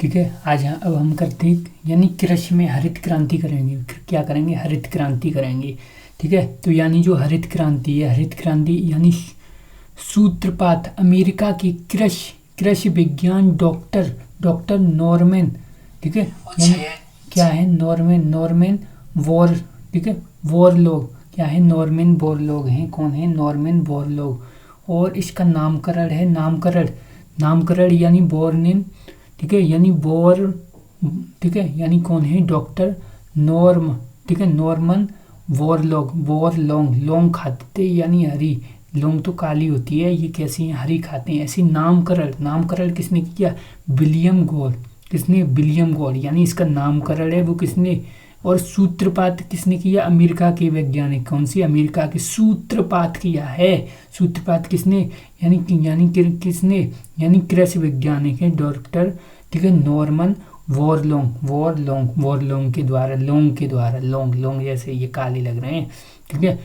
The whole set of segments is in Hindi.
ठीक है। अब हम करते हैं यानी कृषि में हरित क्रांति करेंगे। क्या करेंगे? हरित क्रांति करेंगे। ठीक है। तो यानी जो हरित क्रांति है, हरित क्रांति यानी सूत्रपात अमेरिका के कृषि विज्ञान डॉक्टर नॉर्मन, ठीक है, यानी क्या है? नॉर्मन वॉर, ठीक है, वॉरलॉग। क्या है? नॉर्मन वॉरलॉग हैं। कौन है? नॉर्मन वॉरलॉग। और इसका नामकरण है, नामकरण यानी बोर्न इन, ठीक है, यानी बोर, ठीक है, यानी कौन है? डॉक्टर नॉर्म, ठीक है, नॉर्मन वॉरलॉग। लौंग खाते थे यानी हरी, लौंग तो काली होती है, ये कैसी है? हरी खाते हैं। ऐसी नामकरण किसने किया? William Gaul. किसने? William Gaul. यानी इसका नामकरण है वो किसने? और सूत्रपात किसने किया? अमेरिका के वैज्ञानिक। कौन सी? अमेरिका के। सूत्रपात किया है। सूत्रपात किसने? किसने? यानी कृषि वैज्ञानिक है डॉक्टर, ठीक है, नॉर्मन वॉरलॉग के द्वारा, लौंग जैसे ये काले लग रहे हैं, ठीक है।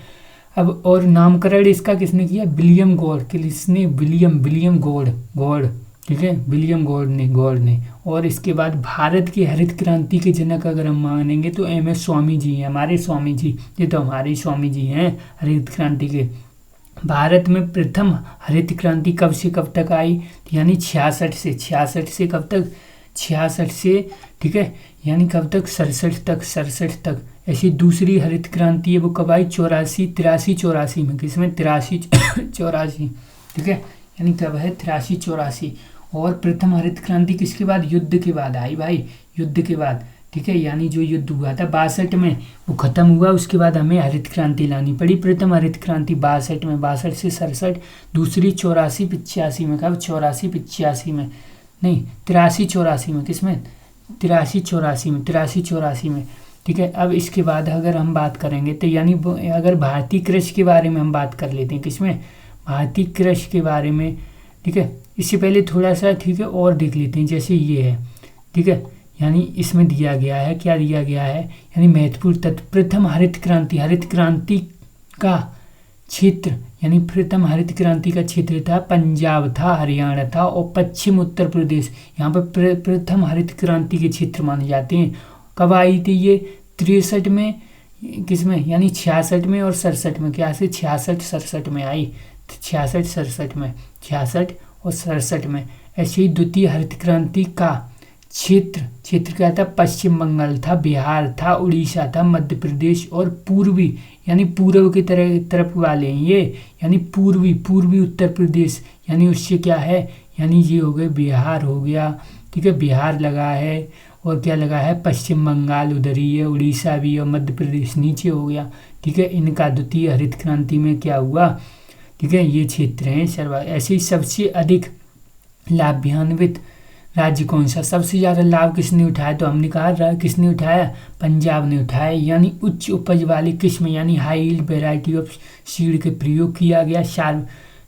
अब और नामकरण इसका किसने किया? William God. किसने? विलियम गॉड, ठीक है, विलियम गॉड ने। और इसके बाद भारत की हरित क्रांति के जनक अगर हम मानेंगे तो MS स्वामी जी हैं, हमारे स्वामी जी। ये तो हमारे स्वामी जी हैं हरित क्रांति के। भारत में प्रथम हरित क्रांति कब से कब तक आई? यानी 66 से कब तक? 66 से, ठीक है, यानी कब तक? 67 तक। ऐसी दूसरी हरित क्रांति है वो कब आई? 83 में। किसमें? 83 ठीक है, यानी कब है? 83 और प्रथम हरित क्रांति किसके बाद? युद्ध के बाद आई भाई, युद्ध के बाद, ठीक है। यानी जो युद्ध हुआ था 62 में वो खत्म हुआ, उसके बाद हमें हरित क्रांति लानी पड़ी। प्रथम हरित क्रांति 62 में, 62 से 67। दूसरी 84-85 में। कब? 84-85 में नहीं, 83-84 में। किसमें? 83-84 में, ठीक है। अब इसके बाद अगर हम बात करेंगे तो यानी अगर भारतीय कृषि के बारे में हम बात कर लेते हैं। किसमें? भारतीय कृषि के बारे में, ठीक है। इससे पहले थोड़ा सा, ठीक है, और देख लेते हैं। जैसे ये है, ठीक है, यानी इसमें दिया गया है, क्या दिया गया है? यानी महत्वपूर्ण तत्व। प्रथम हरित क्रांति का क्षेत्र, यानी प्रथम हरित क्रांति का क्षेत्र था पंजाब था, हरियाणा था और पश्चिम उत्तर प्रदेश। यहाँ पर प्रथम हरित क्रांति के क्षेत्र माने जाते हैं। कब आई थी ये? 63 में। किसमें? यानी 66 में और 67 में। क्या से? 66-67 में आई, 66-67 में, 66 और 67 में। ऐसे ही द्वितीय हरित क्रांति का क्षेत्र क्या था? पश्चिम बंगाल था, बिहार था, उड़ीसा था, मध्य प्रदेश और पूर्वी, यानी पूर्व की तरफ वाले हैं ये, यानी पूर्वी उत्तर प्रदेश। यानी उससे क्या है? यानी ये हो गए, बिहार हो गया, ठीक है, बिहार लगा है, और क्या लगा है? पश्चिम बंगाल उधर ही है, उड़ीसा भी और मध्य प्रदेश नीचे हो गया, ठीक है। इनका द्वितीय हरित क्रांति में क्या हुआ? ठीक है, ये क्षेत्र हैं। ऐसे ही सबसे अधिक लाभान्वित राज्य कौन सा? सबसे ज़्यादा लाभ किसने उठाया? तो हमने कहा किसने उठाया? पंजाब ने उठाया। यानी उच्च उपज वाली किस्म, यानी high yield variety of seed के प्रयोग किया गया।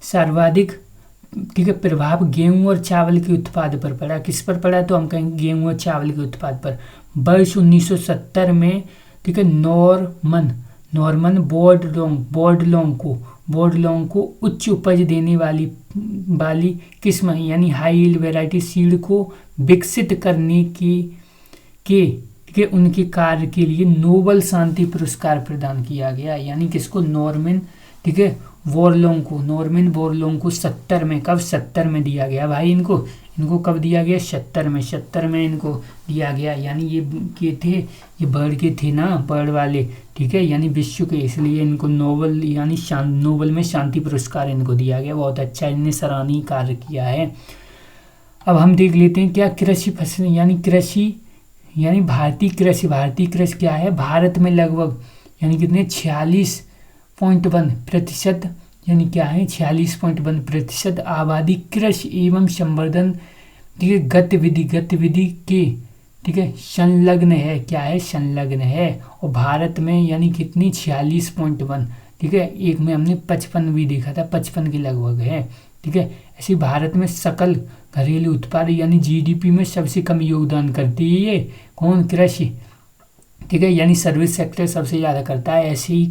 सर्वाधिक, ठीक है, प्रभाव गेहूं और चावल के उत्पाद पर पड़ा। किस पर पड़ा? तो हम कहेंगे गेहूं और चावल के उत्पाद पर। वर्ष 1970 में, ठीक है, नॉर्मन बोर्डलॉन्ग को उच्च उपज देने वाली किस्म, यानी हाई यील्ड वैरायटी सीड को विकसित करने के उनके कार्य के लिए नोबेल शांति पुरस्कार प्रदान किया गया। यानी किसको? नॉर्मन, ठीक है, बोरलॉन्ग को 70 में। कब? 70 में दिया गया भाई इनको कब दिया गया? 70 में इनको दिया गया। यानी ये बर्ड के थे ना, बर्ड वाले, ठीक है, यानी विश्व के, इसलिए इनको नोबेल, यानी नोबेल में शांति पुरस्कार इनको दिया गया। बहुत अच्छा इनने सराहनीय कार्य किया है। अब हम देख लेते हैं क्या कृषि फसल, यानी भारतीय कृषि क्या है? भारत में लगभग, यानी कितने? 46.1%, यानी क्या है? 46.1% आबादी कृषि एवं संवर्धन, ठीक है, गतिविधि के, ठीक है, संलग्न है। क्या है? संलग्न है। और भारत में यानी कितनी? 46.1, ठीक है। एक में हमने 55 भी देखा था, 55 के लगभग है, ठीक है। ऐसे भारत में सकल घरेलू उत्पाद यानी GDP में सबसे कम योगदान करती है ये कौन? कृषि, ठीक है, यानी सर्विस सेक्टर सबसे ज़्यादा करता है। ऐसे ही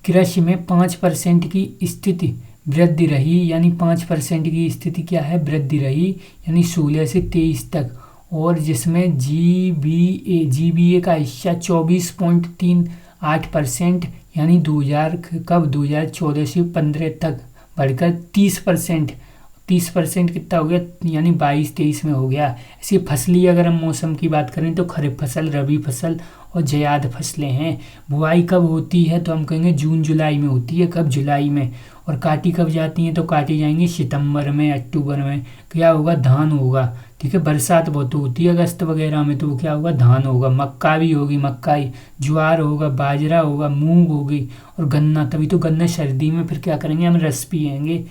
कृषि में 5% की स्थिति वृद्धि रही, यानी 5% की स्थिति क्या है? वृद्धि रही, यानी 16 से 23 तक। और जिसमें GBA का हिस्सा 24.38% यानी 2014 से 15 तक बढ़कर 30% कितना हो गया, यानी 22-23 में हो गया। ऐसी फसली अगर हम मौसम की बात करें तो खरीफ फसल, रबी फसल और जायद फसलें हैं। बुआई कब होती है तो हम कहेंगे जून जुलाई में होती है। कब? जुलाई में। और काटी कब जाती हैं तो काटी जाएंगी सितंबर में, अक्टूबर में। क्या होगा? धान होगा। ठीक है, बरसात बहुत होती है अगस्त वगैरह में, तो वो क्या होगा? धान होगा। मक्का भी होगी, मक्काई, ज्वार होगा, बाजरा होगा, मूंग होगी और गन्ना। तभी तो गन्ना सर्दी में फिर क्या करेंगे, हम रस पियेंगे।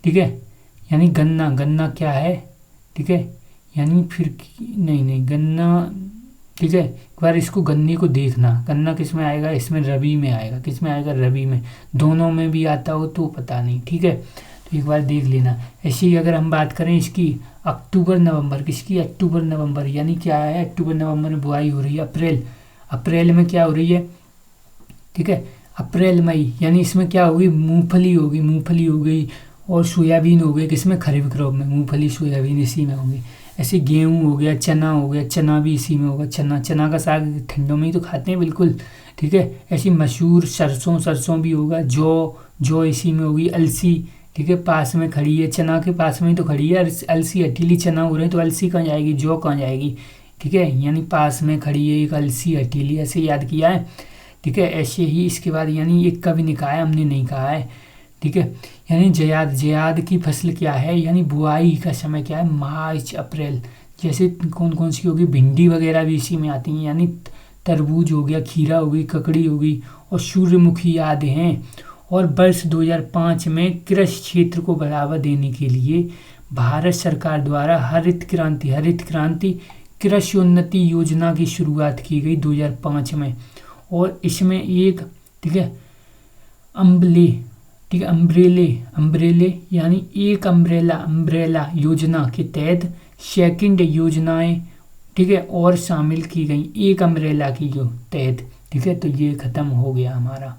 ठीक है, यानी गन्ना क्या है? ठीक है, यानी फिर नहीं गन्ना। ठीक है, एक बार इसको गन्ने को देखना, गन्ना किस में आएगा? इसमें रबी में आएगा। किस में आएगा? रबी में। दोनों में भी आता हो तो पता नहीं। ठीक है, तो एक बार देख लेना। ऐसे ही अगर हम बात करें इसकी अक्टूबर नवंबर, किसकी? अक्टूबर नवंबर, यानी क्या है? अक्टूबर नवंबर में बुआई हो रही है। अप्रैल में क्या हो रही है? ठीक है, अप्रैल मई, यानी इसमें क्या होगी? मूंगफली हो गई और सोयाबीन हो गई। किसमें? खरीफ क्रॉप में। मूंगफली सोयाबीन इसी में होंगी। ऐसे गेहूँ हो गया, चना हो गया, चना भी इसी में होगा। चना का साग ठंडों में ही तो खाते हैं बिल्कुल। ठीक है, ऐसी मशहूर सरसों भी होगा। जौ इसी में होगी। अलसी, ठीक है, पास में खड़ी है, चना के पास में ही तो खड़ी है। अलसी हटीली, चना हो रहे हैं तो अलसी कहाँ जाएगी? जौ कहाँ जाएगी? ठीक है, यानी पास में खड़ी है एक अलसी हटीली, ऐसे याद किया है। ठीक है, ऐसे ही इसके बाद यानी एक कभी नहीं कहा है, हमने नहीं कहा है। ठीक है, यानी जयाद की फसल क्या है? यानी बुआई का समय क्या है? मार्च अप्रैल। जैसे कौन कौन सी होगी? भिंडी वगैरह भी इसी में आती हैं, यानी तरबूज हो गया, खीरा हो गई, ककड़ी हो गई और सूर्यमुखी आदि हैं। और वर्ष 2005 में कृषि क्षेत्र को बढ़ावा देने के लिए भारत सरकार द्वारा हरित क्रांति कृषि उन्नति योजना की शुरुआत की गई 2005 में। और इसमें एक, ठीक है, अम्ब्रेले यानी एक अम्ब्रेला योजना के तहत सेकंड योजनाएं, ठीक है, और शामिल की गई एक अम्ब्रेला की जो तहत। ठीक है, तो ये खत्म हो गया हमारा।